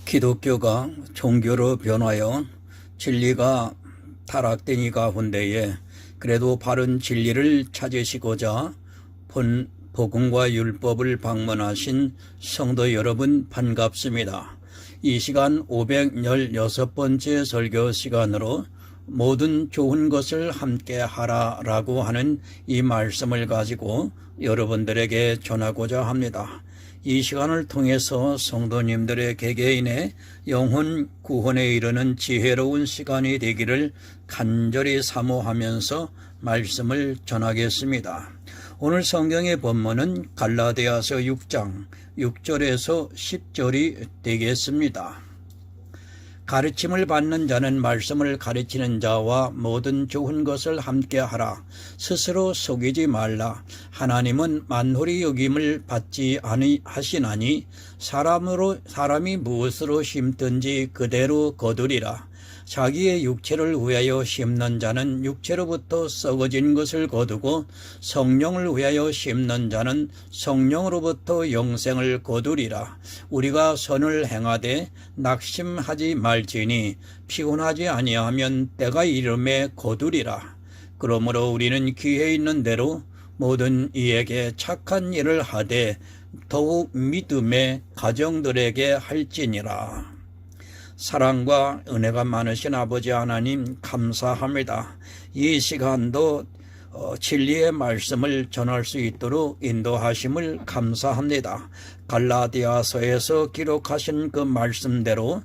기독교가 종교로 변하여 진리가 타락되니 가운데에 그래도 바른 진리를 찾으시고자 복음과 율법을 방문하신 성도 여러분 반갑습니다. 이 시간 516번째 설교 시간으로 모든 좋은 것을 함께 하라라고 하는 이 말씀을 가지고 여러분들에게 전하고자 합니다. 이 시간을 통해서 성도님들의 개개인의 영혼 구원에 이르는 지혜로운 시간이 되기를 간절히 사모하면서 말씀을 전하겠습니다. 오늘 성경의 본문은 갈라디아서 6장 6절에서 10절이 되겠습니다. 가르침을 받는 자는 말씀을 가르치는 자와 모든 좋은 것을 함께 하라. 스스로 속이지 말라. 하나님은 만홀히 여김을 받지 아니하시나니 사람이 무엇으로 심든지 그대로 거두리라. 자기의 육체를 위하여 심는 자는 육체로부터 썩어진 것을 거두고 성령을 위하여 심는 자는 성령으로부터 영생을 거두리라. 우리가 선을 행하되 낙심하지 말지니 피곤하지 아니하면 때가 이름에 거두리라. 그러므로 우리는 기회 있는 대로 모든 이에게 착한 일을 하되 더욱 믿음의 가정들에게 할지니라. 사랑과 은혜가 많으신 아버지 하나님 감사합니다. 이 시간도 진리의 말씀을 전할 수 있도록 인도하심을 감사합니다. 갈라디아서에서 기록하신 그 말씀대로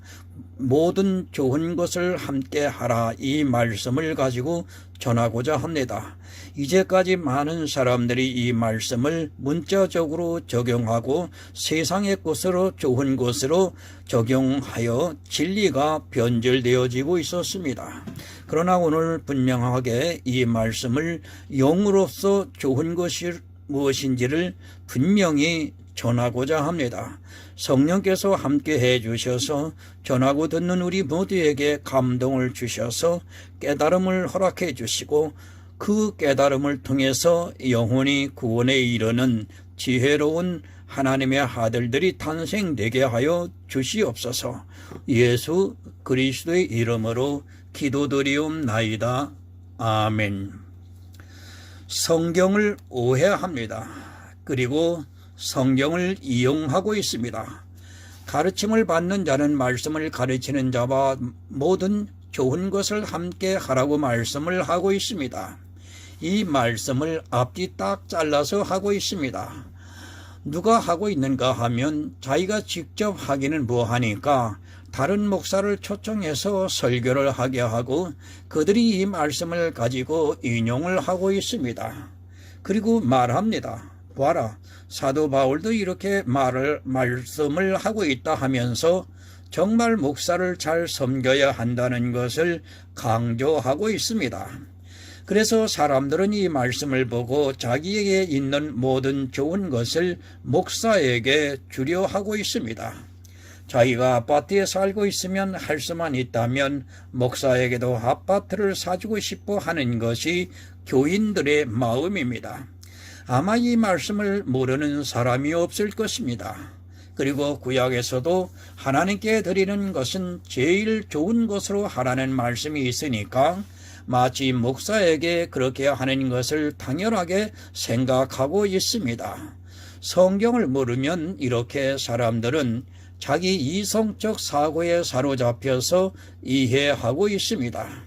모든 좋은 것을 함께 하라, 이 말씀을 가지고 전하고자 합니다. 이제까지 많은 사람들이 이 말씀을 문자적으로 적용하고 세상의 것으로 좋은 것으로 적용하여 진리가 변질되어지고 있었습니다. 그러나 오늘 분명하게 이 말씀을 영으로서 좋은 것이 무엇인지를 분명히 전하고자 합니다. 성령께서 함께 해주셔서 전하고 듣는 우리 모두에게 감동을 주셔서 깨달음을 허락해 주시고 그 깨달음을 통해서 영혼이 구원에 이르는 지혜로운 하나님의 아들들이 탄생되게 하여 주시옵소서. 예수 그리스도의 이름으로 기도드리옵나이다. 아멘. 성경을 오해합니다. 그리고 성경을 이용하고 있습니다. 가르침을 받는 자는 말씀을 가르치는 자와 모든 좋은 것을 함께 하라고 말씀을 하고 있습니다. 이 말씀을 앞뒤 딱 잘라서 하고 있습니다. 누가 하고 있는가 하면 자기가 직접 하기는 뭐하니까 다른 목사를 초청해서 설교를 하게 하고 그들이 이 말씀을 가지고 인용을 하고 있습니다. 그리고 말합니다. 봐라, 사도 바울도 이렇게 말씀을 하고 있다 하면서 정말 목사를 잘 섬겨야 한다는 것을 강조하고 있습니다. 그래서 사람들은 이 말씀을 보고 자기에게 있는 모든 좋은 것을 목사에게 주려 하고 있습니다. 자기가 아파트에 살고 있으면 할 수만 있다면 목사에게도 아파트를 사주고 싶어 하는 것이 교인들의 마음입니다. 아마 이 말씀을 모르는 사람이 없을 것입니다. 그리고 구약에서도 하나님께 드리는 것은 제일 좋은 것으로 하라는 말씀이 있으니까 마치 목사에게 그렇게 하는 것을 당연하게 생각하고 있습니다. 성경을 모르면 이렇게 사람들은 자기 이성적 사고에 사로잡혀서 이해하고 있습니다.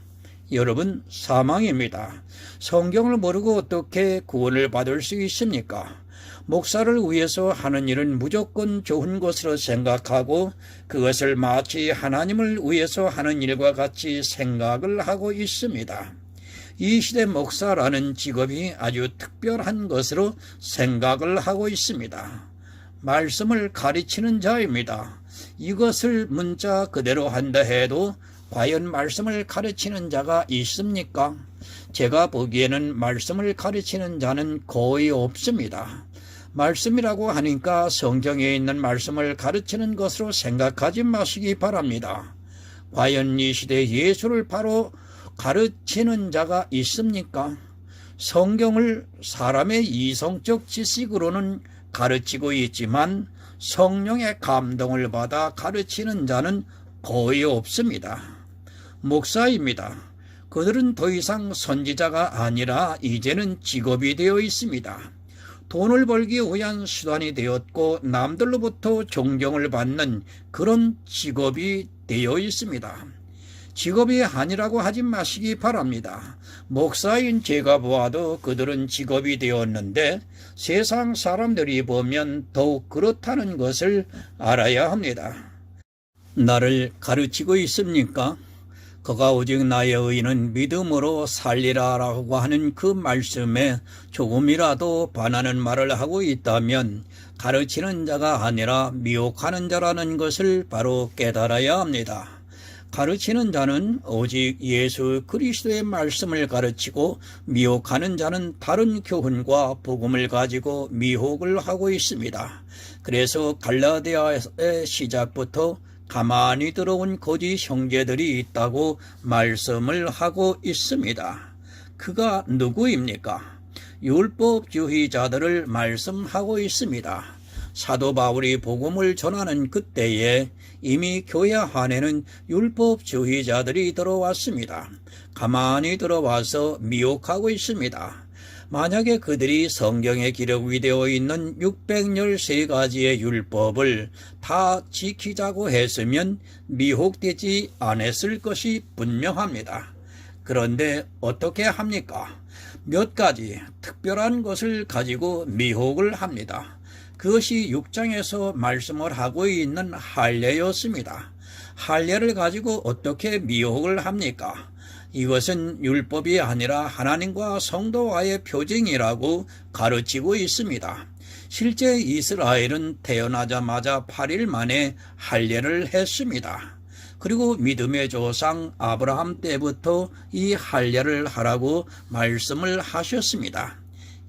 여러분, 사망입니다. 성경을 모르고 어떻게 구원을 받을 수 있습니까? 목사를 위해서 하는 일은 무조건 좋은 것으로 생각하고 그것을 마치 하나님을 위해서 하는 일과 같이 생각을 하고 있습니다. 이 시대 목사라는 직업이 아주 특별한 것으로 생각을 하고 있습니다. 말씀을 가르치는 자입니다. 이것을 문자 그대로 한다 해도 과연 말씀을 가르치는 자가 있습니까? 제가 보기에는 말씀을 가르치는 자는 거의 없습니다. 말씀이라고 하니까 성경에 있는 말씀을 가르치는 것으로 생각하지 마시기 바랍니다. 과연 이 시대에 예수를 바로 가르치는 자가 있습니까? 성경을 사람의 이성적 지식으로는 가르치고 있지만 성령의 감동을 받아 가르치는 자는 거의 없습니다. 목사입니다. 그들은 더 이상 선지자가 아니라 이제는 직업이 되어 있습니다. 돈을 벌기 위한 수단이 되었고 남들로부터 존경을 받는 그런 직업이 되어 있습니다. 직업이 아니라고 하지 마시기 바랍니다. 목사인 제가 보아도 그들은 직업이 되었는데 세상 사람들이 보면 더욱 그렇다는 것을 알아야 합니다. 나를 가르치고 있습니까? 그가 오직 나의 의인은 믿음으로 살리라라고 하는 그 말씀에 조금이라도 반하는 말을 하고 있다면 가르치는 자가 아니라 미혹하는 자라는 것을 바로 깨달아야 합니다. 가르치는 자는 오직 예수 그리스도의 말씀을 가르치고 미혹하는 자는 다른 교훈과 복음을 가지고 미혹을 하고 있습니다. 그래서 갈라디아의 시작부터 가만히 들어온 거짓 형제들이 있다고 말씀을 하고 있습니다. 그가 누구입니까? 율법주의자들을 말씀하고 있습니다. 사도 바울이 복음을 전하는 그때에 이미 교회 안에는 율법주의자들이 들어왔습니다. 가만히 들어와서 미혹하고 있습니다. 만약에 그들이 성경에 기록이 되어 있는 613가지의 율법을 다 지키자고 했으면 미혹되지 않았을 것이 분명합니다. 그런데 어떻게 합니까? 몇 가지 특별한 것을 가지고 미혹을 합니다. 그것이 6장에서 말씀을 하고 있는 할례였습니다. 할례를 가지고 어떻게 미혹을 합니까? 이것은 율법이 아니라 하나님과 성도와의 표징이라고 가르치고 있습니다. 실제 이스라엘은 태어나자마자 8일 만에 할례를 했습니다. 그리고 믿음의 조상 아브라함 때부터 이 할례를 하라고 말씀을 하셨습니다.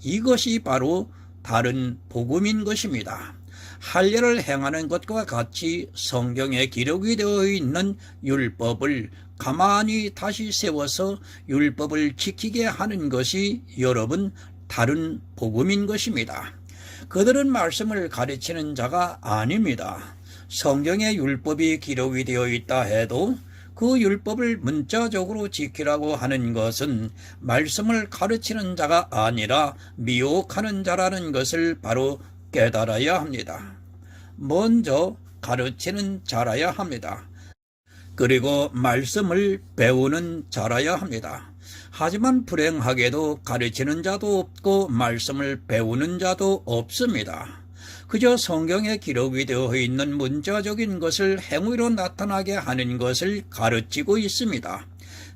이것이 바로 다른 복음인 것입니다. 할례를 행하는 것과 같이 성경에 기록이 되어 있는 율법을 가만히 다시 세워서 율법을 지키게 하는 것이 여러분 다른 복음인 것입니다. 그들은 말씀을 가르치는 자가 아닙니다. 성경에 율법이 기록이 되어 있다 해도 그 율법을 문자적으로 지키라고 하는 것은 말씀을 가르치는 자가 아니라 미혹하는 자라는 것을 바로 깨달아야 합니다. 먼저 가르치는 자라야 합니다. 그리고 말씀을 배우는 자라야 합니다. 하지만 불행하게도 가르치는 자도 없고 말씀을 배우는 자도 없습니다. 그저 성경에 기록이 되어 있는 문자적인 것을 행위로 나타나게 하는 것을 가르치고 있습니다.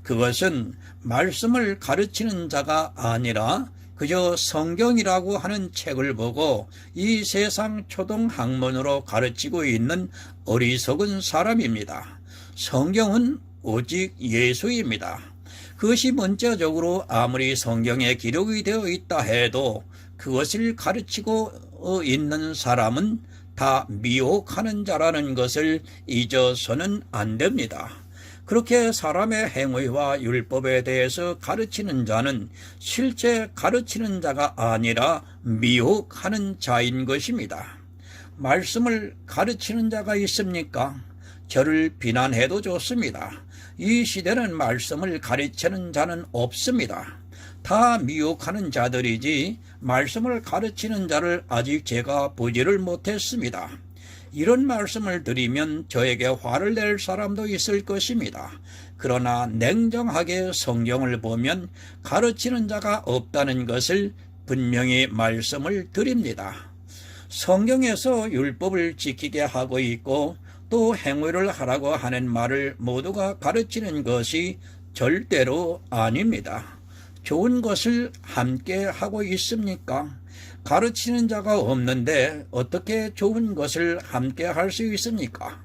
그것은 말씀을 가르치는 자가 아니라 그저 성경이라고 하는 책을 보고 이 세상 초등학문으로 가르치고 있는 어리석은 사람입니다. 성경은 오직 예수입니다. 그것이 문자적으로 아무리 성경에 기록이 되어 있다 해도 그것을 가르치고 있는 사람은 다 미혹하는 자라는 것을 잊어서는 안 됩니다. 그렇게 사람의 행위와 율법에 대해서 가르치는 자는 실제 가르치는 자가 아니라 미혹하는 자인 것입니다. 말씀을 가르치는 자가 있습니까? 저를 비난해도 좋습니다. 이 시대는 말씀을 가르치는 자는 없습니다. 다 미혹하는 자들이지 말씀을 가르치는 자를 아직 제가 보지를 못했습니다. 이런 말씀을 드리면 저에게 화를 낼 사람도 있을 것입니다. 그러나 냉정하게 성경을 보면 가르치는 자가 없다는 것을 분명히 말씀을 드립니다. 성경에서 율법을 지키게 하고 있고 또 행위를 하라고 하는 말을 모두가 가르치는 것이 절대로 아닙니다. 좋은 것을 함께 하고 있습니까? 가르치는 자가 없는데 어떻게 좋은 것을 함께 할 수 있습니까?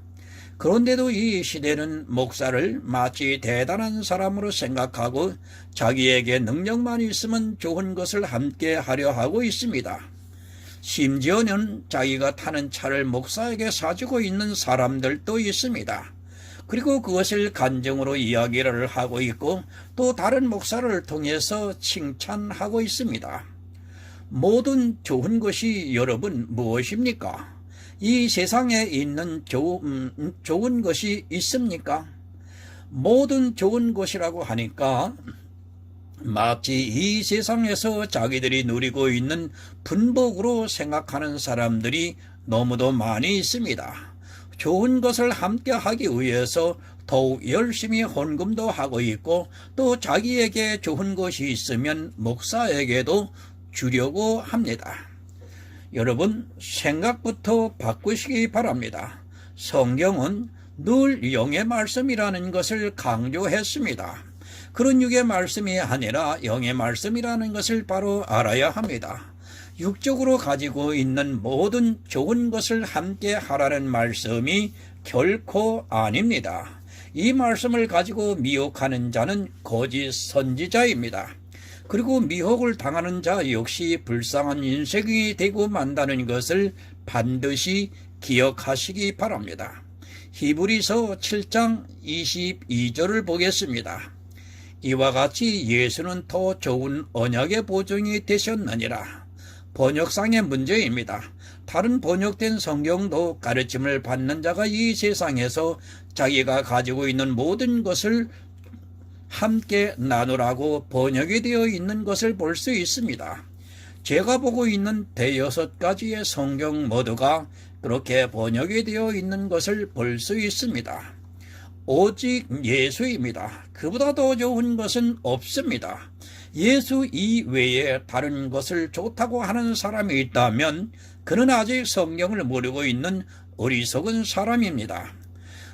그런데도 이 시대는 목사를 마치 대단한 사람으로 생각하고 자기에게 능력만 있으면 좋은 것을 함께 하려 하고 있습니다. 심지어는 자기가 타는 차를 목사에게 사주고 있는 사람들도 있습니다. 그리고 그것을 간증으로 이야기를 하고 있고 또 다른 목사를 통해서 칭찬하고 있습니다. 모든 좋은 것이 여러분 무엇입니까? 이 세상에 있는 좋은 것이 있습니까? 모든 좋은 것이라고 하니까 마치 이 세상에서 자기들이 누리고 있는 분복으로 생각하는 사람들이 너무도 많이 있습니다. 좋은 것을 함께 하기 위해서 더욱 열심히 헌금도 하고 있고, 또 자기에게 좋은 것이 있으면 목사에게도 주려고 합니다. 여러분, 생각부터 바꾸시기 바랍니다. 성경은 늘 영의 말씀이라는 것을 강조했습니다. 그런 육의 말씀이 아니라 영의 말씀이라는 것을 바로 알아야 합니다. 육적으로 가지고 있는 모든 좋은 것을 함께 하라는 말씀이 결코 아닙니다. 이 말씀을 가지고 미혹하는 자는 거짓 선지자입니다. 그리고 미혹을 당하는 자 역시 불쌍한 인생이 되고 만다는 것을 반드시 기억하시기 바랍니다. 히브리서 7장 22절을 보겠습니다. 이와 같이 예수는 더 좋은 언약의 보증이 되셨느니라. 번역상의 문제입니다. 다른 번역된 성경도 가르침을 받는 자가 이 세상에서 자기가 가지고 있는 모든 것을 함께 나누라고 번역이 되어 있는 것을 볼 수 있습니다. 제가 보고 있는 대여섯 가지의 성경 모두가 그렇게 번역이 되어 있는 것을 볼 수 있습니다. 오직 예수입니다. 그보다 더 좋은 것은 없습니다. 예수 이외에 다른 것을 좋다고 하는 사람이 있다면 그는 아직 성경을 모르고 있는 어리석은 사람입니다.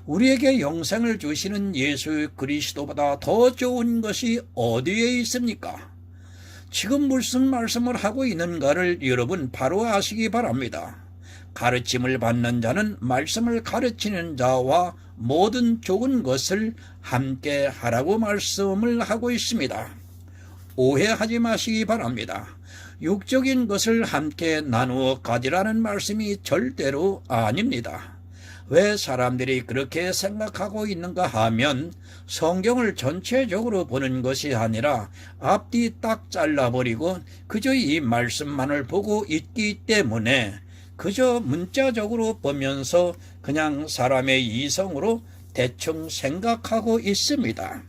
우리에게 영생을 주시는 예수 그리스도보다 더 좋은 것이 어디에 있습니까? 지금 무슨 말씀을 하고 있는가를 여러분 바로 아시기 바랍니다. 가르침을 받는 자는 말씀을 가르치는 자와 모든 좋은 것을 함께 하라고 말씀을 하고 있습니다. 오해하지 마시기 바랍니다. 육적인 것을 함께 나누어 가지라는 말씀이 절대로 아닙니다. 왜 사람들이 그렇게 생각하고 있는가 하면 성경을 전체적으로 보는 것이 아니라 앞뒤 딱 잘라버리고 그저 이 말씀만을 보고 있기 때문에 그저 문자적으로 보면서 그냥 사람의 이성으로 대충 생각하고 있습니다.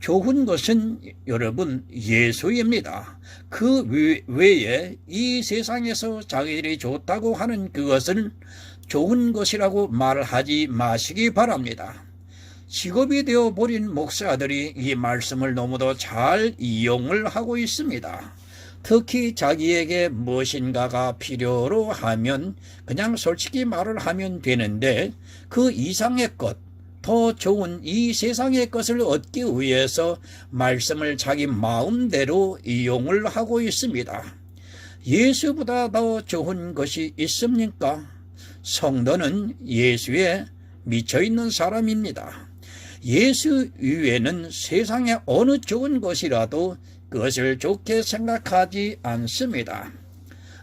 좋은 것은 여러분 예수입니다. 그 외에 이 세상에서 자기들이 좋다고 하는 그것은 좋은 것이라고 말하지 마시기 바랍니다. 직업이 되어버린 목사들이 이 말씀을 너무도 잘 이용을 하고 있습니다. 특히 자기에게 무엇인가가 필요로 하면 그냥 솔직히 말을 하면 되는데 그 이상의 것, 더 좋은 이 세상의 것을 얻기 위해서 말씀을 자기 마음대로 이용을 하고 있습니다. 예수보다 더 좋은 것이 있습니까? 성도는 예수에 미쳐있는 사람입니다. 예수 이외에는 세상의 어느 좋은 것이라도 그것을 좋게 생각하지 않습니다.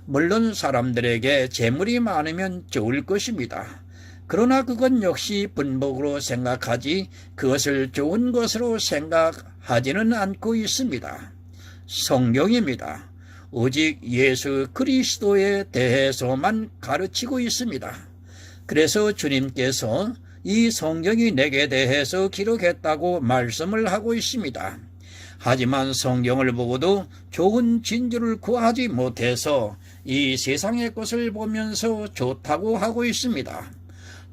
물론 사람들에게 재물이 많으면 좋을 것입니다. 그러나 그건 역시 분복으로 생각하지 그것을 좋은 것으로 생각하지는 않고 있습니다. 성경입니다. 오직 예수 그리스도에 대해서만 가르치고 있습니다. 그래서 주님께서 이 성경이 내게 대해서 기록했다고 말씀을 하고 있습니다. 하지만 성경을 보고도 좋은 진주를 구하지 못해서 이 세상의 것을 보면서 좋다고 하고 있습니다.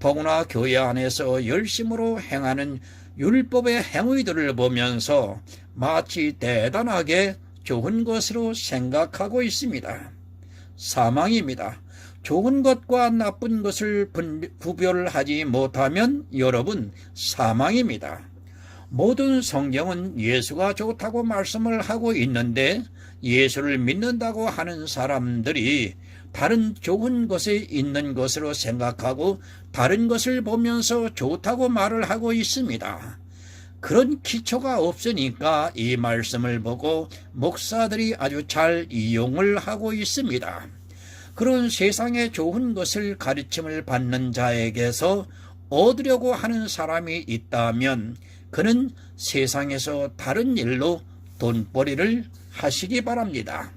더구나 교회 안에서 열심으로 행하는 율법의 행위들을 보면서 마치 대단하게 좋은 것으로 생각하고 있습니다. 사망입니다. 좋은 것과 나쁜 것을 구별하지 못하면 여러분 사망입니다. 모든 성경은 예수가 좋다고 말씀을 하고 있는데 예수를 믿는다고 하는 사람들이 다른 좋은 것이 있는 것으로 생각하고 다른 것을 보면서 좋다고 말을 하고 있습니다. 그런 기초가 없으니까 이 말씀을 보고 목사들이 아주 잘 이용을 하고 있습니다. 그런 세상에 좋은 것을 가르침을 받는 자에게서 얻으려고 하는 사람이 있다면 그는 세상에서 다른 일로 돈벌이를 하시기 바랍니다.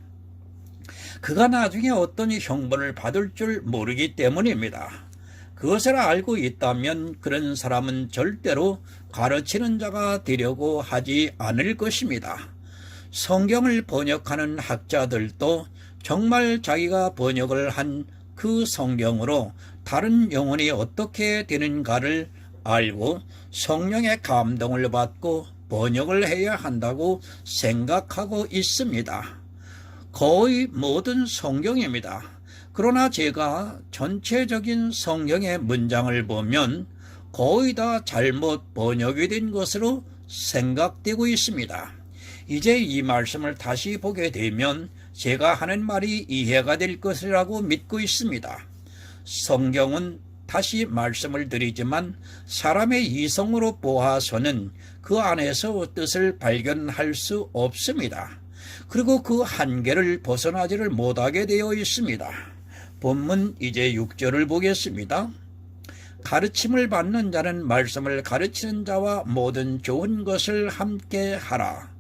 그가 나중에 어떤 형벌을 받을 줄 모르기 때문입니다. 그것을 알고 있다면 그런 사람은 절대로 가르치는 자가 되려고 하지 않을 것입니다. 성경을 번역하는 학자들도 정말 자기가 번역을 한 그 성경으로 다른 영혼이 어떻게 되는가를 알고 성령의 감동을 받고 번역을 해야 한다고 생각하고 있습니다. 거의 모든 성경입니다. 그러나 제가 전체적인 성경의 문장을 보면 거의 다 잘못 번역이 된 것으로 생각되고 있습니다. 이제 이 말씀을 다시 보게 되면 제가 하는 말이 이해가 될 것이라고 믿고 있습니다. 성경은 다시 말씀을 드리지만 사람의 이성으로 보아서는 그 안에서 뜻을 발견할 수 없습니다. 그리고 그 한계를 벗어나지를 못하게 되어 있습니다. 본문 이제 6절을 보겠습니다. 가르침을 받는 자는 말씀을 가르치는 자와 모든 좋은 것을 함께 하라.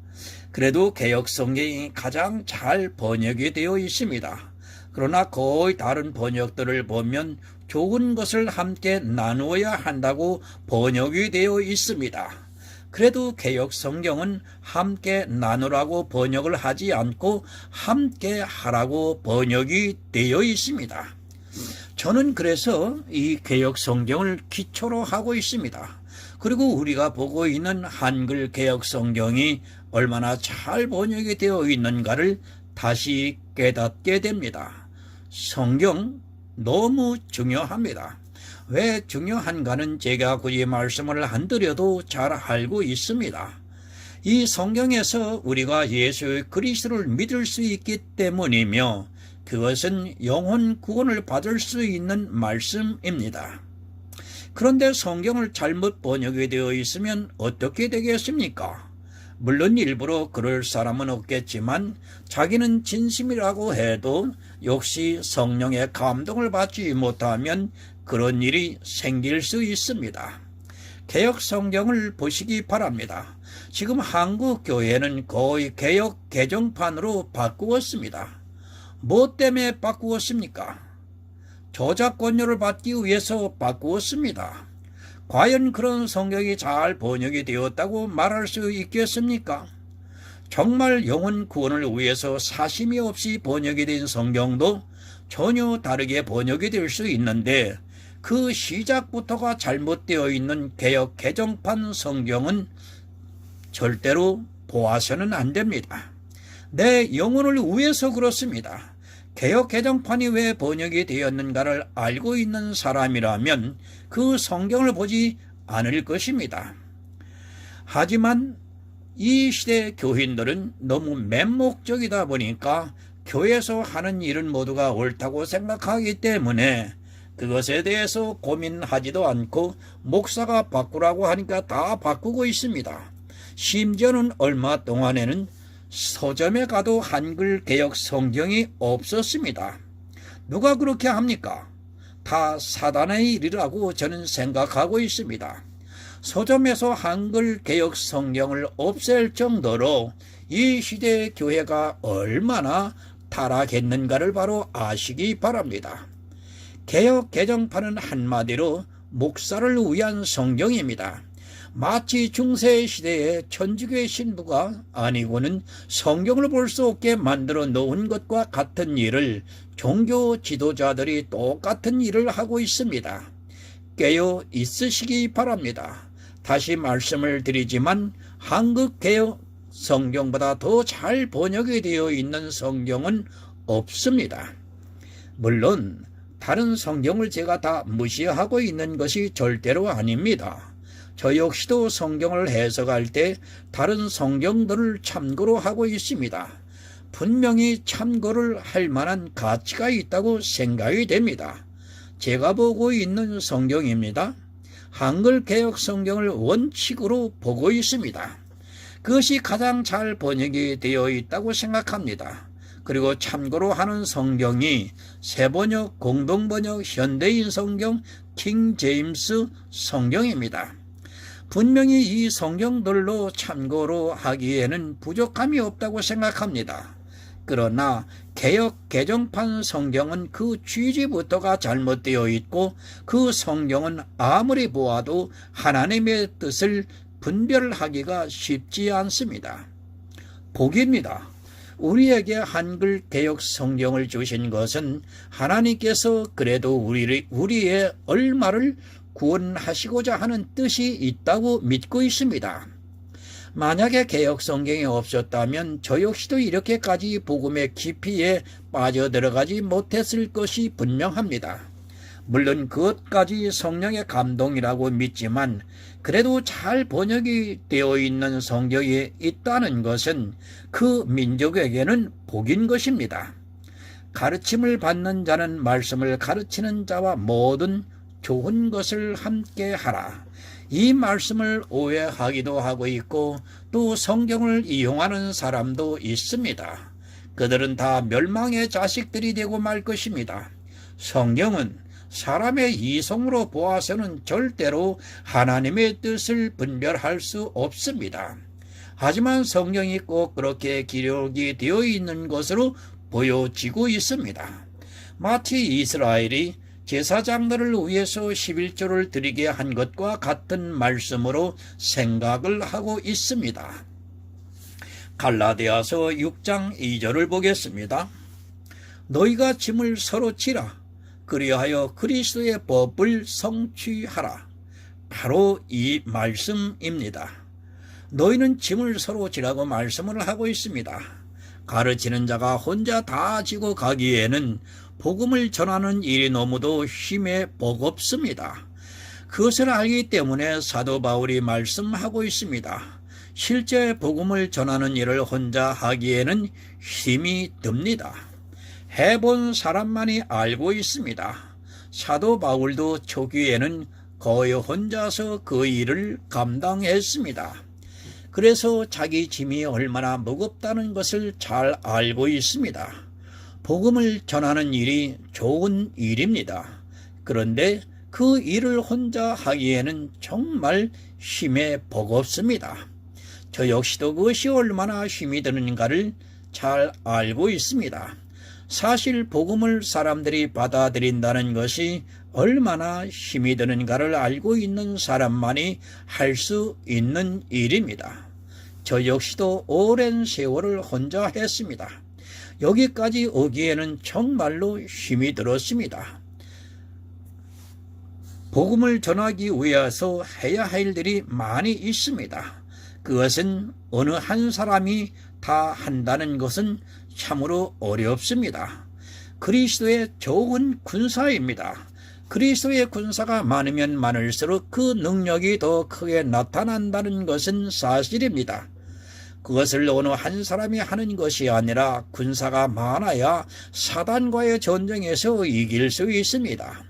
그래도 개역성경이 가장 잘 번역이 되어 있습니다. 그러나 거의 다른 번역들을 보면 좋은 것을 함께 나누어야 한다고 번역이 되어 있습니다. 그래도 개역성경은 함께 나누라고 번역을 하지 않고 함께 하라고 번역이 되어 있습니다. 저는 그래서 이 개역성경을 기초로 하고 있습니다. 그리고 우리가 보고 있는 한글 개역성경이 얼마나 잘 번역이 되어 있는가를 다시 깨닫게 됩니다. 성경 너무 중요합니다. 왜 중요한가는 제가 굳이 말씀을 안 드려도 잘 알고 있습니다. 이 성경에서 우리가 예수 그리스도를 믿을 수 있기 때문이며 그것은 영혼 구원을 받을 수 있는 말씀입니다. 그런데 성경을 잘못 번역이 되어 있으면 어떻게 되겠습니까? 물론 일부러 그럴 사람은 없겠지만 자기는 진심이라고 해도 역시 성령의 감동을 받지 못하면 그런 일이 생길 수 있습니다. 개역 성경을 보시기 바랍니다. 지금 한국 교회는 거의 개역 개정판으로 바꾸었습니다. 뭐 때문에 바꾸었습니까? 저작권료를 받기 위해서 바꾸었습니다. 과연 그런 성경이 잘 번역이 되었다고 말할 수 있겠습니까? 정말 영혼 구원을 위해서 사심이 없이 번역이 된 성경도 전혀 다르게 번역이 될 수 있는데 그 시작부터가 잘못되어 있는 개역 개정판 성경은 절대로 보아서는 안 됩니다. 내 영혼을 위해서 그렇습니다. 개역 개정판이 왜 번역이 되었는가를 알고 있는 사람이라면 그 성경을 보지 않을 것입니다. 하지만 이 시대 교인들은 너무 맨목적이다 보니까 교회에서 하는 일은 모두가 옳다고 생각하기 때문에 그것에 대해서 고민하지도 않고 목사가 바꾸라고 하니까 다 바꾸고 있습니다. 심지어는 얼마 동안에는 서점에 가도 한글 개역 성경이 없었습니다. 누가 그렇게 합니까? 다 사단의 일이라고 저는 생각하고 있습니다. 서점에서 한글 개역 성경을 없앨 정도로 이 시대의 교회가 얼마나 타락했는가를 바로 아시기 바랍니다. 개역 개정판은 한마디로 목사를 위한 성경입니다. 마치 중세 시대의 천주교의 신부가 아니고는 성경을 볼 수 없게 만들어 놓은 것과 같은 일을 종교 지도자들이 똑같은 일을 하고 있습니다. 깨어 있으시기 바랍니다. 다시 말씀을 드리지만 한국 개역 성경보다 더 잘 번역이 되어 있는 성경은 없습니다. 물론 다른 성경을 제가 다 무시하고 있는 것이 절대로 아닙니다. 저 역시도 성경을 해석할 때 다른 성경들을 참고로 하고 있습니다. 분명히 참고를 할 만한 가치가 있다고 생각이 됩니다. 제가 보고 있는 성경입니다. 한글 개역 성경을 원칙으로 보고 있습니다. 그것이 가장 잘 번역이 되어 있다고 생각합니다. 그리고 참고로 하는 성경이 새번역, 공동번역, 현대인 성경, 킹 제임스 성경입니다. 분명히 이 성경들로 참고로 하기에는 부족함이 없다고 생각합니다. 그러나 개역 개정판 성경은 그 취지부터가 잘못되어 있고 그 성경은 아무리 보아도 하나님의 뜻을 분별하기가 쉽지 않습니다. 복입니다. 우리에게 한글 개역 성경을 주신 것은 하나님께서 그래도 우리의 얼마를 구원하시고자 하는 뜻이 있다고 믿고 있습니다. 만약에 개역 성경이 없었다면 저 역시도 이렇게까지 복음의 깊이에 빠져들어가지 못했을 것이 분명합니다. 물론 그것까지 성령의 감동이라고 믿지만 그래도 잘 번역이 되어 있는 성경이 있다는 것은 그 민족에게는 복인 것입니다. 가르침을 받는 자는 말씀을 가르치는 자와 모든 좋은 것을 함께 하라. 이 말씀을 오해하기도 하고 있고 또 성경을 이용하는 사람도 있습니다. 그들은 다 멸망의 자식들이 되고 말 것입니다. 성경은 사람의 이성으로 보아서는 절대로 하나님의 뜻을 분별할 수 없습니다. 하지만 성경이 꼭 그렇게 기록이 되어 있는 것으로 보여지고 있습니다. 마치 이스라엘이 제사장들을 위해서 11조를 드리게 한 것과 같은 말씀으로 생각을 하고 있습니다. 갈라디아서 6장 2절을 보겠습니다. 너희가 짐을 서로 지라. 그리하여 그리스도의 법을 성취하라. 바로 이 말씀입니다. 너희는 짐을 서로 지라고 말씀을 하고 있습니다. 가르치는 자가 혼자 다 지고 가기에는 복음을 전하는 일이 너무도 힘에 버겁습니다. 그것을 알기 때문에 사도 바울이 말씀하고 있습니다. 실제 복음을 전하는 일을 혼자 하기에는 힘이 듭니다. 해본 사람만이 알고 있습니다. 사도 바울도 초기에는 거의 혼자서 그 일을 감당했습니다. 그래서 자기 짐이 얼마나 무겁다는 것을 잘 알고 있습니다. 복음을 전하는 일이 좋은 일입니다. 그런데 그 일을 혼자 하기에는 정말 힘에 버겁습니다. 저 역시도 그것이 얼마나 힘이 드는가를 잘 알고 있습니다. 사실 복음을 사람들이 받아들인다는 것이 얼마나 힘이 드는가를 알고 있는 사람만이 할 수 있는 일입니다. 저 역시도 오랜 세월을 혼자 했습니다. 여기까지 오기에는 정말로 힘이 들었습니다. 복음을 전하기 위해서 해야 할 일들이 많이 있습니다. 그것은 어느 한 사람이 다 한다는 것은 참으로 어렵습니다. 그리스도의 좋은 군사입니다. 그리스도의 군사가 많으면 많을수록 그 능력이 더 크게 나타난다는 것은 사실입니다. 그것을 어느 한 사람이 하는 것이 아니라 군사가 많아야 사단과의 전쟁에서 이길 수 있습니다.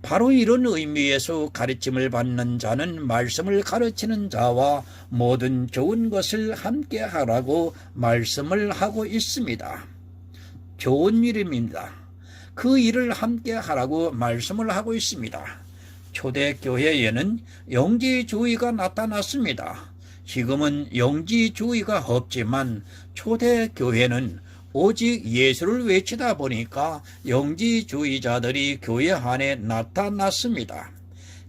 바로 이런 의미에서 가르침을 받는 자는 말씀을 가르치는 자와 모든 좋은 것을 함께 하라고 말씀을 하고 있습니다. 좋은 일입니다. 그 일을 함께 하라고 말씀을 하고 있습니다. 초대교회에는 영지주의가 나타났습니다. 지금은 영지주의가 없지만 초대교회는 오직 예수를 외치다 보니까 영지주의자들이 교회 안에 나타났습니다.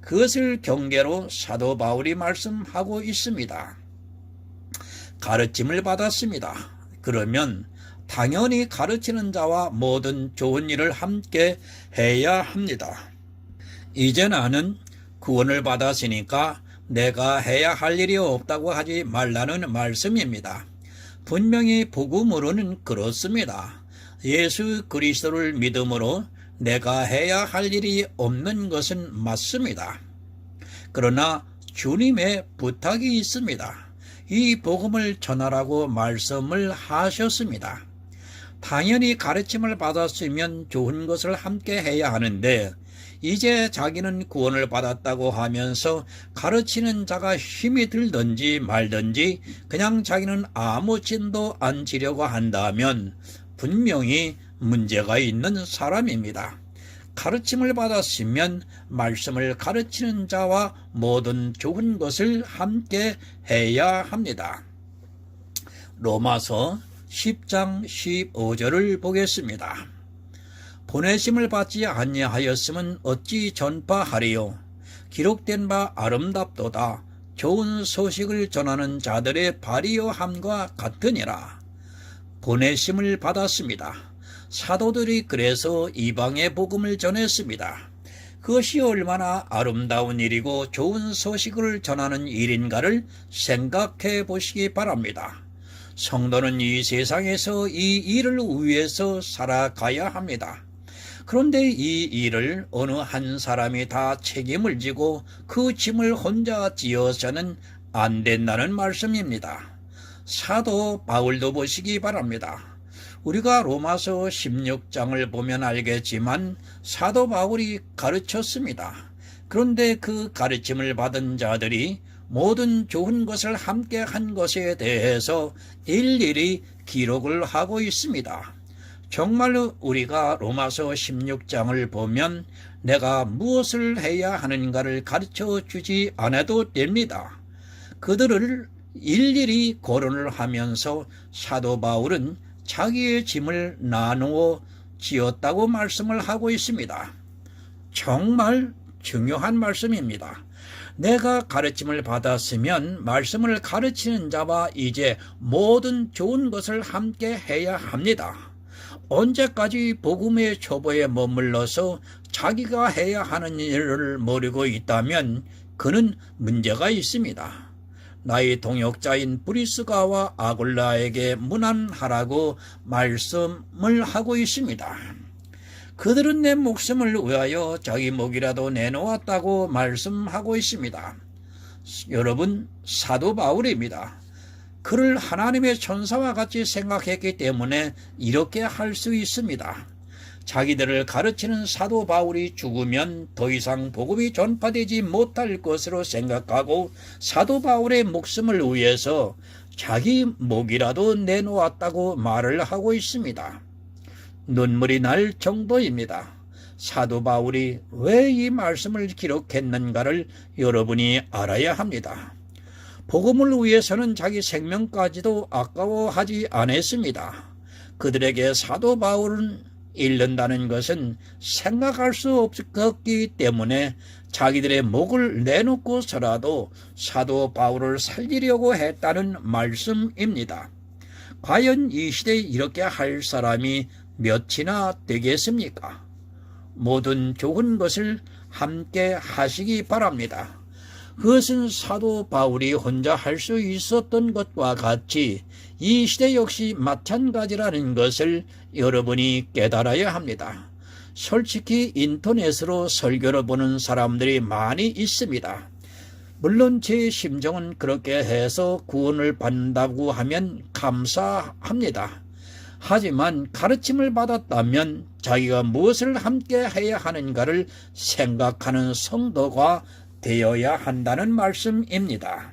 그것을 경계로 사도 바울이 말씀하고 있습니다. 가르침을 받았습니다. 그러면 당연히 가르치는 자와 모든 좋은 일을 함께 해야 합니다. 이제 나는 구원을 받았으니까 내가 해야 할 일이 없다고 하지 말라는 말씀입니다. 분명히 복음으로는 그렇습니다. 예수 그리스도를 믿음으로 내가 해야 할 일이 없는 것은 맞습니다. 그러나 주님의 부탁이 있습니다. 이 복음을 전하라고 말씀을 하셨습니다. 당연히 가르침을 받았으면 좋은 것을 함께 해야 하는데 이제 자기는 구원을 받았다고 하면서 가르치는 자가 힘이 들든지 말든지 그냥 자기는 아무 짐도 안 지려고 한다면 분명히 문제가 있는 사람입니다. 가르침을 받았으면 말씀을 가르치는 자와 모든 좋은 것을 함께 해야 합니다. 로마서 10장 15절을 보겠습니다. 보내심을 받지 아니하였으면 어찌 전파하리요. 기록된 바 아름답도다. 좋은 소식을 전하는 자들의 발이요함과 같으니라. 보내심을 받았습니다. 사도들이 그래서 이방의 복음을 전했습니다. 그것이 얼마나 아름다운 일이고 좋은 소식을 전하는 일인가를 생각해 보시기 바랍니다. 성도는 이 세상에서 이 일을 위해서 살아가야 합니다. 그런데 이 일을 어느 한 사람이 다 책임을 지고 그 짐을 혼자 지어서는 안 된다는 말씀입니다. 사도 바울도 보시기 바랍니다. 우리가 로마서 16장을 보면 알겠지만 사도 바울이 가르쳤습니다. 그런데 그 가르침을 받은 자들이 모든 좋은 것을 함께 한 것에 대해서 일일이 기록을 하고 있습니다. 정말로 우리가 로마서 16장을 보면 내가 무엇을 해야 하는가를 가르쳐 주지 않아도 됩니다. 그들을 일일이 거론을 하면서 사도 바울은 자기의 짐을 나누어 지었다고 말씀을 하고 있습니다. 정말 중요한 말씀입니다. 내가 가르침을 받았으면 말씀을 가르치는 자와 이제 모든 좋은 것을 함께 해야 합니다. 언제까지 복음의 초보에 머물러서 자기가 해야 하는 일을 모르고 있다면 그는 문제가 있습니다. 나의 동역자인 브리스가와 아굴라에게 문안하라고 말씀을 하고 있습니다. 그들은 내 목숨을 위하여 자기 목이라도 내놓았다고 말씀하고 있습니다. 여러분, 사도 바울입니다. 그를 하나님의 천사와 같이 생각했기 때문에 이렇게 할 수 있습니다. 자기들을 가르치는 사도 바울이 죽으면 더 이상 복음이 전파되지 못할 것으로 생각하고 사도 바울의 목숨을 위해서 자기 목이라도 내놓았다고 말을 하고 있습니다. 눈물이 날 정도입니다. 사도 바울이 왜 이 말씀을 기록했는가를 여러분이 알아야 합니다. 복음을 위해서는 자기 생명까지도 아까워하지 않았습니다. 그들에게 사도 바울은 잃는다는 것은 생각할 수 없었기 때문에 자기들의 목을 내놓고서라도 사도 바울을 살리려고 했다는 말씀입니다. 과연 이 시대에 이렇게 할 사람이 몇이나 되겠습니까? 모든 좋은 것을 함께 하시기 바랍니다. 그것은 사도 바울이 혼자 할 수 있었던 것과 같이 이 시대 역시 마찬가지라는 것을 여러분이 깨달아야 합니다. 솔직히 인터넷으로 설교를 보는 사람들이 많이 있습니다. 물론 제 심정은 그렇게 해서 구원을 받는다고 하면 감사합니다. 하지만 가르침을 받았다면 자기가 무엇을 함께 해야 하는가를 생각하는 성도가 되어야 한다는 말씀입니다.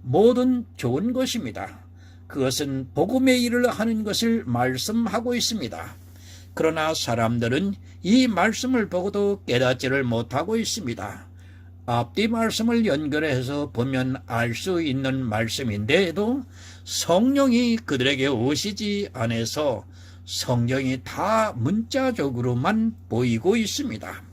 모든 좋은 것입니다. 그것은 복음의 일을 하는 것을 말씀하고 있습니다. 그러나 사람들은 이 말씀을 보고도 깨닫지를 못하고 있습니다. 앞뒤 말씀을 연결해서 보면 알 수 있는 말씀인데도 성령이 그들에게 오시지 않아서 성경이 다 문자적으로만 보이고 있습니다.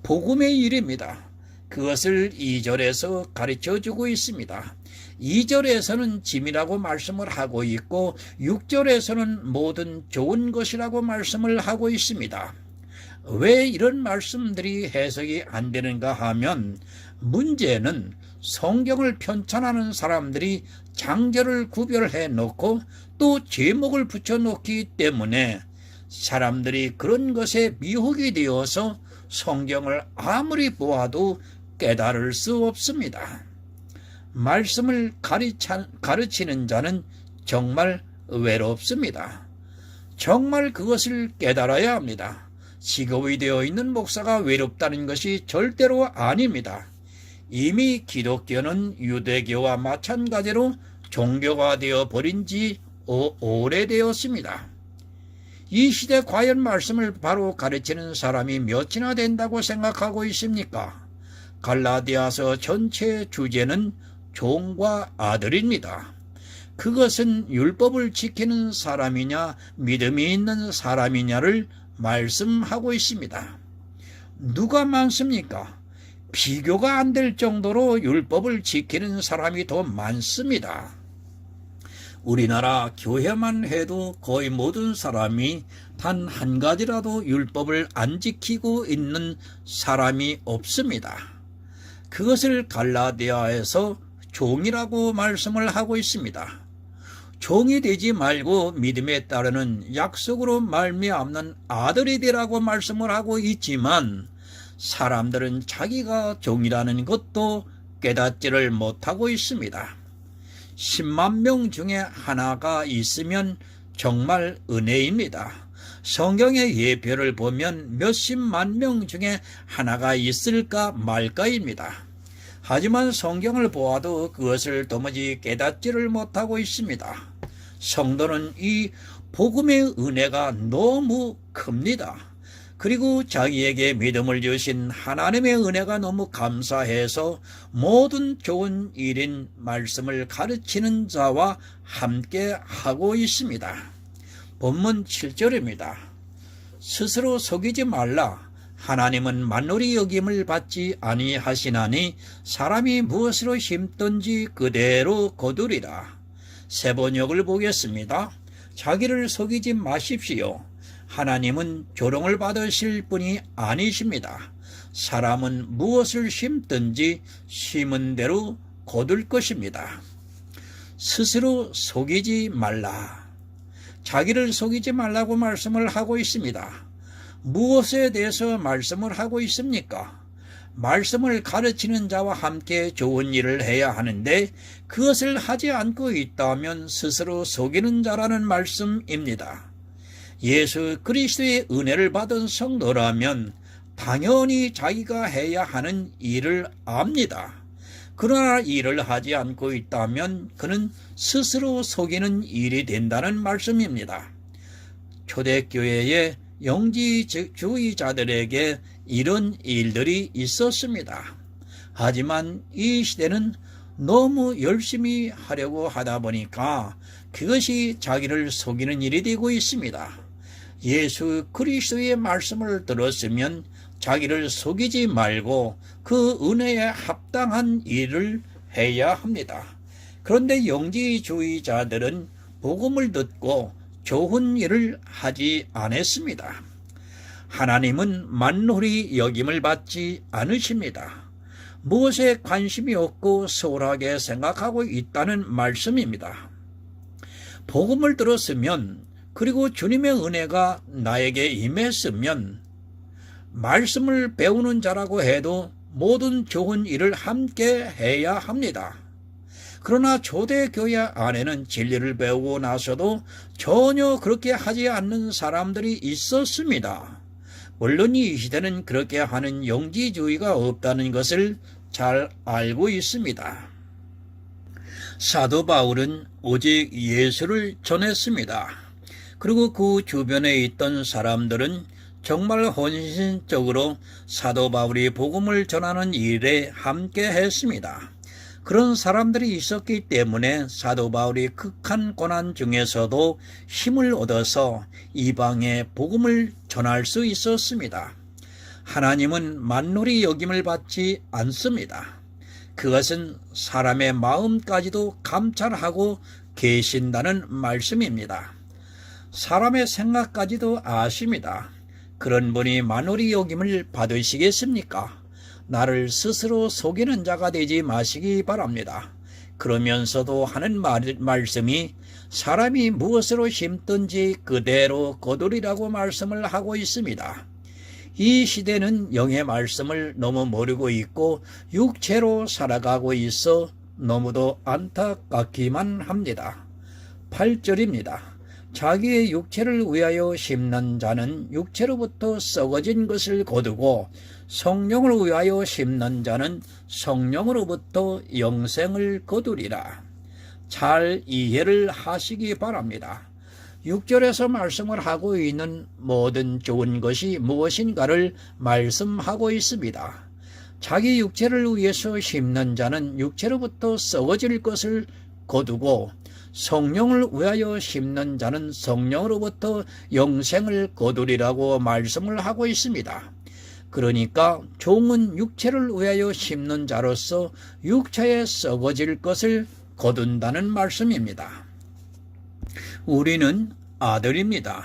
복음의 일입니다. 그것을 2절에서 가르쳐주고 있습니다. 2절에서는 짐이라고 말씀을 하고 있고 6절에서는 모든 좋은 것이라고 말씀을 하고 있습니다. 왜 이런 말씀들이 해석이 안 되는가 하면 문제는 성경을 편찬하는 사람들이 장절을 구별해 놓고 또 제목을 붙여놓기 때문에 사람들이 그런 것에 미혹이 되어서 성경을 아무리 보아도 깨달을 수 없습니다. 말씀을 가르치는 자는 정말 외롭습니다. 정말 그것을 깨달아야 합니다. 직업이 되어 있는 목사가 외롭다는 것이 절대로 아닙니다. 이미 기독교는 유대교와 마찬가지로 종교가 되어 버린 지 오래되었습니다. 이 시대 과연 말씀을 바로 가르치는 사람이 몇이나 된다고 생각하고 있습니까? 갈라디아서 전체 주제는 종과 아들입니다. 그것은 율법을 지키는 사람이냐 믿음이 있는 사람이냐를 말씀하고 있습니다. 누가 많습니까? 비교가 안 될 정도로 율법을 지키는 사람이 더 많습니다. 우리나라 교회만 해도 거의 모든 사람이 단 한 가지라도 율법을 안 지키고 있는 사람이 없습니다. 그것을 갈라디아에서 종이라고 말씀을 하고 있습니다. 종이 되지 말고 믿음에 따르는 약속으로 말미암는 아들이 되라고 말씀을 하고 있지만 사람들은 자기가 종이라는 것도 깨닫지를 못하고 있습니다. 10만 명 중에 하나가 있으면 정말 은혜입니다. 성경의 예표를 보면 몇십만 명 중에 하나가 있을까 말까입니다. 하지만 성경을 보아도 그것을 도무지 깨닫지를 못하고 있습니다. 성도는 이 복음의 은혜가 너무 큽니다. 그리고 자기에게 믿음을 주신 하나님의 은혜가 너무 감사해서 모든 좋은 일인 말씀을 가르치는 자와 함께 하고 있습니다. 본문 7절입니다. 스스로 속이지 말라. 하나님은 만홀히 여김을 받지 아니하시나니 사람이 무엇으로 심든지 그대로 거두리라. 세 번역을 보겠습니다. 자기를 속이지 마십시오. 하나님은 조롱을 받으실 분이 아니십니다. 사람은 무엇을 심든지 심은 대로 거둘 것입니다. 스스로 속이지 말라. 자기를 속이지 말라고 말씀을 하고 있습니다. 무엇에 대해서 말씀을 하고 있습니까? 말씀을 가르치는 자와 함께 좋은 일을 해야 하는데 그것을 하지 않고 있다면 스스로 속이는 자라는 말씀입니다. 예수 그리스도의 은혜를 받은 성도라면 당연히 자기가 해야 하는 일을 압니다. 그러나 일을 하지 않고 있다면 그는 스스로 속이는 일이 된다는 말씀입니다. 초대교회의 영지주의자들에게 이런 일들이 있었습니다. 하지만 이 시대는 너무 열심히 하려고 하다 보니까 그것이 자기를 속이는 일이 되고 있습니다. 예수 그리스도의 말씀을 들었으면 자기를 속이지 말고 그 은혜에 합당한 일을 해야 합니다. 그런데 영지주의자들은 복음을 듣고 좋은 일을 하지 않았습니다. 하나님은 만홀히 여김을 받지 않으십니다. 무엇에 관심이 없고 소홀하게 생각하고 있다는 말씀입니다. 복음을 들었으면 그리고 주님의 은혜가 나에게 임했으면 말씀을 배우는 자라고 해도 모든 좋은 일을 함께 해야 합니다. 그러나 초대교회 안에는 진리를 배우고 나서도 전혀 그렇게 하지 않는 사람들이 있었습니다. 물론 이 시대는 그렇게 하는 영지주의가 없다는 것을 잘 알고 있습니다. 사도 바울은 오직 예수를 전했습니다. 그리고 그 주변에 있던 사람들은 정말 헌신적으로 사도 바울이 복음을 전하는 일에 함께 했습니다. 그런 사람들이 있었기 때문에 사도 바울이 극한 고난 중에서도 힘을 얻어서 이방에 복음을 전할 수 있었습니다. 하나님은 만홀히 여김을 받지 않습니다. 그것은 사람의 마음까지도 감찰하고 계신다는 말씀입니다. 사람의 생각까지도 아십니다. 그런 분이 만홀히 여김을 받으시겠습니까? 나를 스스로 속이는 자가 되지 마시기 바랍니다. 그러면서도 하는 말씀이 사람이 무엇으로 심든지 그대로 거두리라고 말씀을 하고 있습니다. 이 시대는 영의 말씀을 너무 모르고 있고 육체로 살아가고 있어 너무도 안타깝기만 합니다. 8절입니다. 자기의 육체를 위하여 심는 자는 육체로부터 썩어진 것을 거두고 성령을 위하여 심는 자는 성령으로부터 영생을 거두리라. 잘 이해를 하시기 바랍니다. 6절에서 말씀을 하고 있는 모든 좋은 것이 무엇인가를 말씀하고 있습니다. 자기 육체를 위해서 심는 자는 육체로부터 썩어질 것을 거두고 성령을 위하여 심는 자는 성령으로부터 영생을 거두리라고 말씀을 하고 있습니다. 그러니까 종은 육체를 위하여 심는 자로서 육체에 썩어질 것을 거둔다는 말씀입니다. 우리는 아들입니다.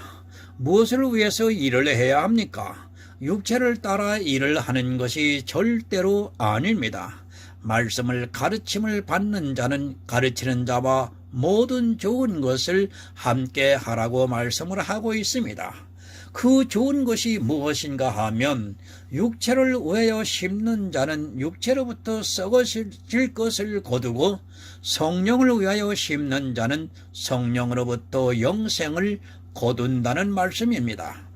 무엇을 위해서 일을 해야 합니까? 육체를 따라 일을 하는 것이 절대로 아닙니다. 말씀을 가르침을 받는 자는 가르치는 자와 모든 좋은 것을 함께 하라고 말씀을 하고 있습니다. 그 좋은 것이 무엇인가 하면 육체를 위하여 심는 자는 육체로부터 썩어질 것을 거두고 성령을 위하여 심는 자는 성령으로부터 영생을 거둔다는 말씀입니다.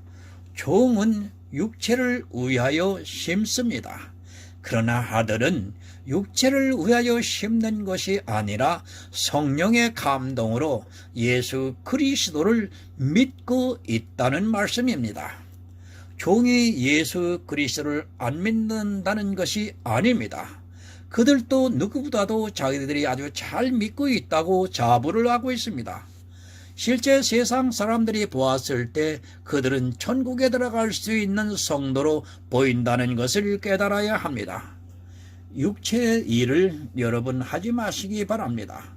종은 육체를 위하여 심습니다. 그러나 아들은 육체를 위하여 심는 것이 아니라 성령의 감동으로 예수 그리스도를 믿고 있다는 말씀입니다. 종이 예수 그리스도를 안 믿는다는 것이 아닙니다. 그들도 누구보다도 자기들이 아주 잘 믿고 있다고 자부를 하고 있습니다. 실제 세상 사람들이 보았을 때 그들은 천국에 들어갈 수 있는 성도로 보인다는 것을 깨달아야 합니다. 육체의 일을 여러분 하지 마시기 바랍니다.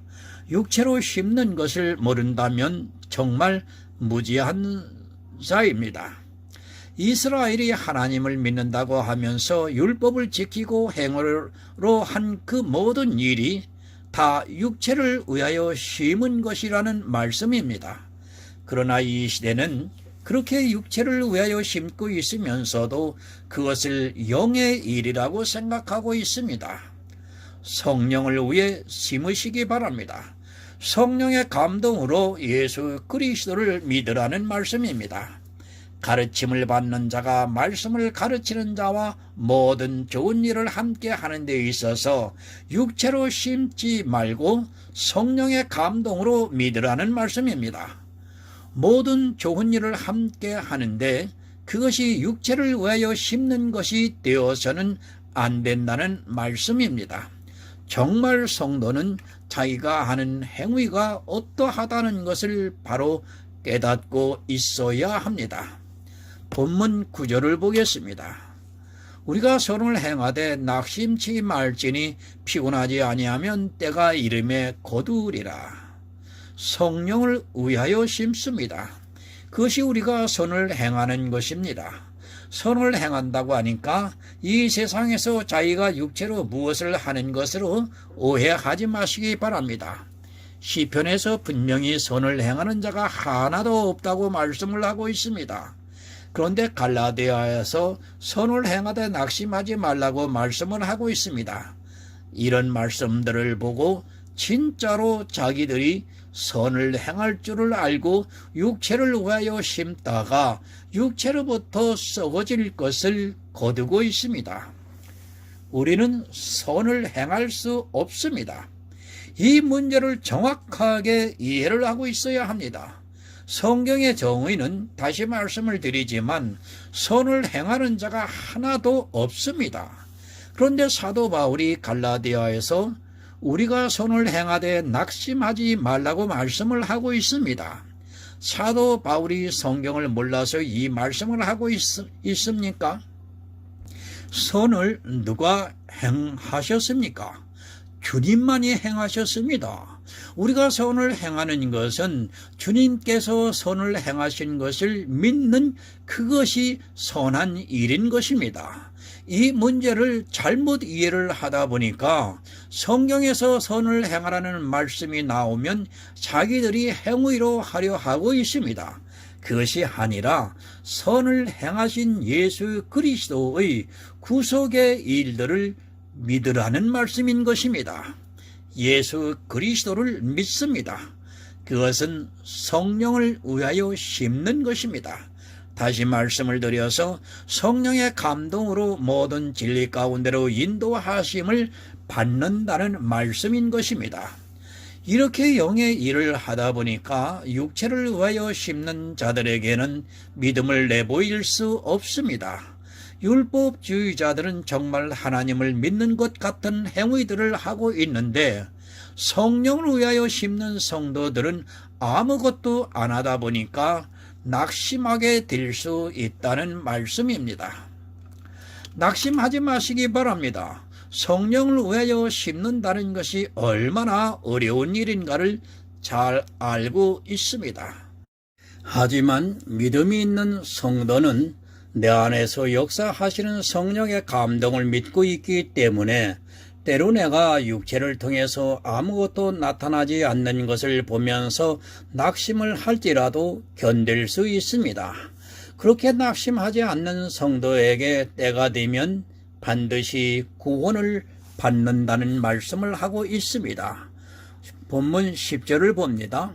육체로 심는 것을 모른다면 정말 무지한 자입니다. 이스라엘이 하나님을 믿는다고 하면서 율법을 지키고 행위로 한 그 모든 일이 다 육체를 위하여 심은 것이라는 말씀입니다. 그러나 이 시대는 그렇게 육체를 위하여 심고 있으면서도 그것을 영의 일이라고 생각하고 있습니다. 성령을 위해 심으시기 바랍니다. 성령의 감동으로 예수 그리스도를 믿으라는 말씀입니다. 가르침을 받는 자가 말씀을 가르치는 자와 모든 좋은 일을 함께 하는 데 있어서 육체로 심지 말고 성령의 감동으로 믿으라는 말씀입니다. 모든 좋은 일을 함께 하는데 그것이 육체를 위하여 심는 것이 되어서는 안 된다는 말씀입니다. 정말 성도는 자기가 하는 행위가 어떠하다는 것을 바로 깨닫고 있어야 합니다. 본문 9절을 보겠습니다. 우리가 선을 행하되 낙심치 말지니 피곤하지 아니하면 때가 이름에 거두리라. 성령을 위하여 심습니다. 그것이 우리가 선을 행하는 것입니다. 선을 행한다고 하니까 이 세상에서 자기가 육체로 무엇을 하는 것으로 오해하지 마시기 바랍니다. 시편에서 분명히 선을 행하는 자가 하나도 없다고 말씀을 하고 있습니다. 그런데 갈라디아에서 선을 행하되 낙심하지 말라고 말씀을 하고 있습니다. 이런 말씀들을 보고 진짜로 자기들이 선을 행할 줄을 알고 육체를 위하여 심다가 육체로부터 썩어질 것을 거두고 있습니다. 우리는 선을 행할 수 없습니다. 이 문제를 정확하게 이해를 하고 있어야 합니다. 성경의 정의는 다시 말씀을 드리지만 선을 행하는 자가 하나도 없습니다. 그런데 사도 바울이 갈라디아에서 우리가 선을 행하되 낙심하지 말라고 말씀을 하고 있습니다. 사도 바울이 성경을 몰라서 이 말씀을 하고 있습니까? 선을 누가 행하셨습니까? 주님만이 행하셨습니다. 우리가 선을 행하는 것은 주님께서 선을 행하신 것을 믿는 그것이 선한 일인 것입니다. 이 문제를 잘못 이해를 하다 보니까 성경에서 선을 행하라는 말씀이 나오면 자기들이 행위로 하려 하고 있습니다. 그것이 아니라 선을 행하신 예수 그리스도의 구속의 일들을 믿으라는 말씀인 것입니다. 예수 그리스도를 믿습니다. 그것은 성령을 위하여 심는 것입니다. 다시 말씀을 드려서 성령의 감동으로 모든 진리 가운데로 인도하심을 받는다는 말씀인 것입니다. 이렇게 영의 일을 하다 보니까 육체를 위하여 심는 자들에게는 믿음을 내보일 수 없습니다. 율법주의자들은 정말 하나님을 믿는 것 같은 행위들을 하고 있는데 성령을 위하여 심는 성도들은 아무것도 안 하다 보니까 낙심하게 될 수 있다는 말씀입니다. 낙심하지 마시기 바랍니다. 성령을 위하여 심는다는 것이 얼마나 어려운 일인가를 잘 알고 있습니다. 하지만 믿음이 있는 성도는 내 안에서 역사하시는 성령의 감동을 믿고 있기 때문에 때로 내가 육체를 통해서 아무것도 나타나지 않는 것을 보면서 낙심을 할지라도 견딜 수 있습니다. 그렇게 낙심하지 않는 성도에게 때가 되면 반드시 구원을 받는다는 말씀을 하고 있습니다. 본문 10절을 봅니다.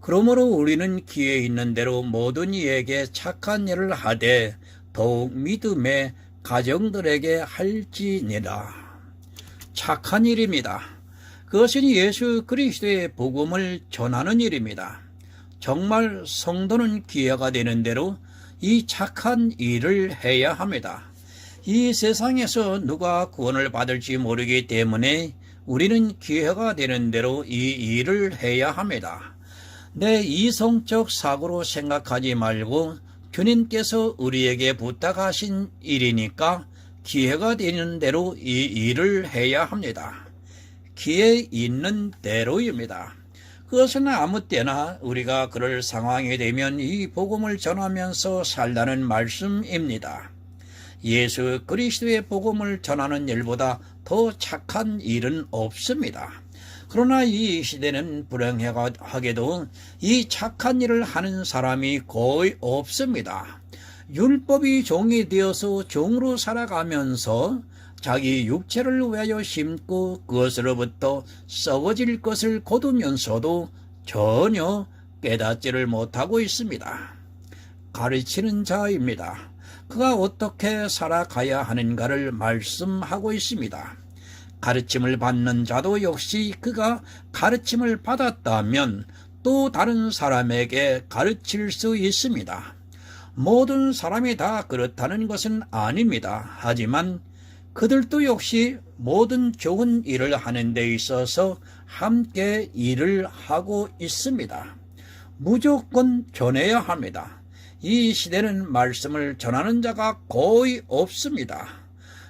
그러므로 우리는 기회 있는 대로 모든 이에게 착한 일을 하되 더욱 믿음의 가정들에게 할지니라. 착한 일입니다. 그것은 예수 그리스도의 복음을 전하는 일입니다. 정말 성도는 기회가 되는 대로 이 착한 일을 해야 합니다. 이 세상에서 누가 구원을 받을지 모르기 때문에 우리는 기회가 되는 대로 이 일을 해야 합니다. 내 이성적 사고로 생각하지 말고 주님께서 우리에게 부탁하신 일이니까 기회가 되는 대로 이 일을 해야 합니다. 기회 있는 대로입니다. 그것은 아무 때나 우리가 그럴 상황이 되면 이 복음을 전하면서 살라는 말씀입니다. 예수 그리스도의 복음을 전하는 일보다 더 착한 일은 없습니다. 그러나 이 시대는 불행하게도 이 착한 일을 하는 사람이 거의 없습니다. 율법이 종이 되어서 종으로 살아가면서 자기 육체를 위하여 심고 그것으로부터 썩어질 것을 거두면서도 전혀 깨닫지를 못하고 있습니다. 가르치는 자입니다. 그가 어떻게 살아가야 하는가를 말씀하고 있습니다. 가르침을 받는 자도 역시 그가 가르침을 받았다면 또 다른 사람에게 가르칠 수 있습니다. 모든 사람이 다 그렇다는 것은 아닙니다. 하지만 그들도 역시 모든 좋은 일을 하는 데 있어서 함께 일을 하고 있습니다. 무조건 전해야 합니다. 이 시대는 말씀을 전하는 자가 거의 없습니다.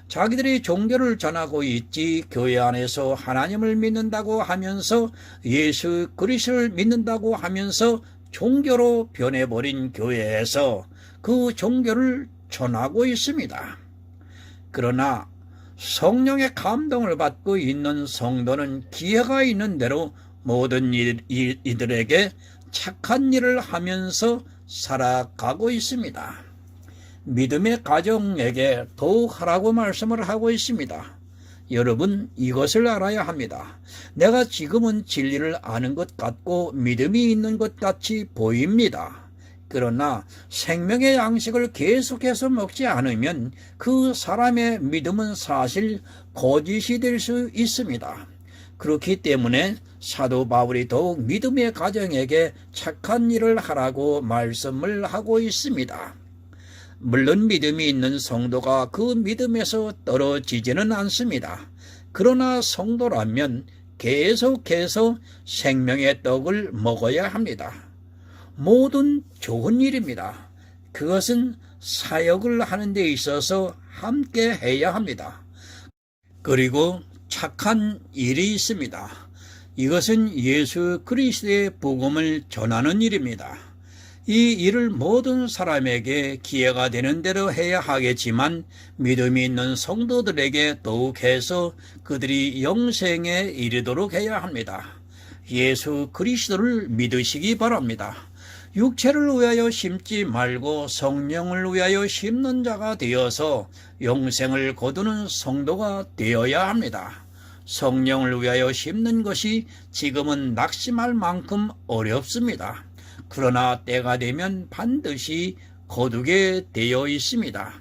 자기들이 종교를 전하고 있지 교회 안에서 하나님을 믿는다고 하면서 예수 그리스도를 믿는다고 하면서 종교로 변해버린 교회에서 그 종교를 전하고 있습니다. 그러나 성령의 감동을 받고 있는 성도는 기회가 있는 대로 모든 이들에게 착한 일을 하면서 살아가고 있습니다. 믿음의 가정에게 더욱 하라고 말씀을 하고 있습니다. 여러분, 이것을 알아야 합니다. 내가 지금은 진리를 아는 것 같고 믿음이 있는 것 같이 보입니다. 그러나 생명의 양식을 계속해서 먹지 않으면 그 사람의 믿음은 사실 거짓이 될 수 있습니다. 그렇기 때문에 사도 바울이 더욱 믿음의 가정에게 착한 일을 하라고 말씀을 하고 있습니다. 물론 믿음이 있는 성도가 그 믿음에서 떨어지지는 않습니다. 그러나 성도라면 계속해서 생명의 떡을 먹어야 합니다. 모든 좋은 일입니다. 그것은 사역을 하는 데 있어서 함께 해야 합니다. 그리고 착한 일이 있습니다. 이것은 예수 그리스도의 복음을 전하는 일입니다. 이 일을 모든 사람에게 기회가 되는 대로 해야 하겠지만 믿음이 있는 성도들에게 더욱 해서 그들이 영생에 이르도록 해야 합니다. 예수 그리스도를 믿으시기 바랍니다. 육체를 위하여 심지 말고 성령을 위하여 심는 자가 되어서 영생을 거두는 성도가 되어야 합니다. 성령을 위하여 심는 것이 지금은 낙심할 만큼 어렵습니다. 그러나 때가 되면 반드시 거두게 되어 있습니다.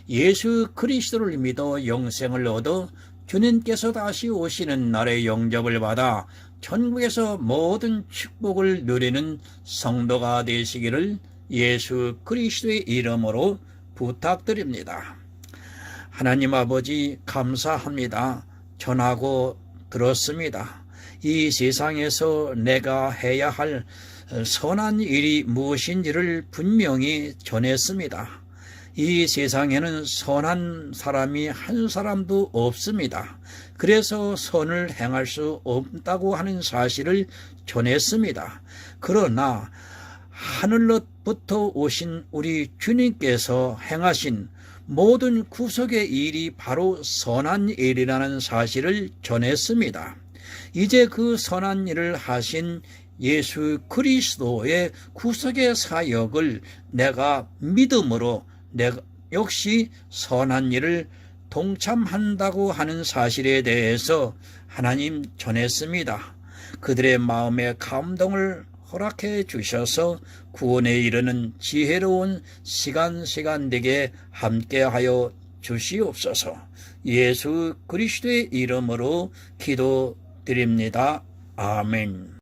예수 그리스도를 믿어 영생을 얻어 주님께서 다시 오시는 날의 영접을 받아 천국에서 모든 축복을 누리는 성도가 되시기를 예수 그리스도의 이름으로 부탁드립니다. 하나님 아버지 감사합니다. 전하고 들었습니다. 이 세상에서 내가 해야 할 선한 일이 무엇인지를 분명히 전했습니다. 이 세상에는 선한 사람이 한 사람도 없습니다. 그래서 선을 행할 수 없다고 하는 사실을 전했습니다. 그러나 하늘로부터 오신 우리 주님께서 행하신 모든 구속의 일이 바로 선한 일이라는 사실을 전했습니다. 이제 그 선한 일을 하신 예수 그리스도의 구속의 사역을 내가 믿음으로 내가 역시 선한 일을 동참한다고 하는 사실에 대해서 하나님 전했습니다. 그들의 마음에 감동을 허락해 주셔서 구원에 이르는 지혜로운 시간 되게 함께하여 주시옵소서. 예수 그리스도의 이름으로 기도드립니다. 아멘.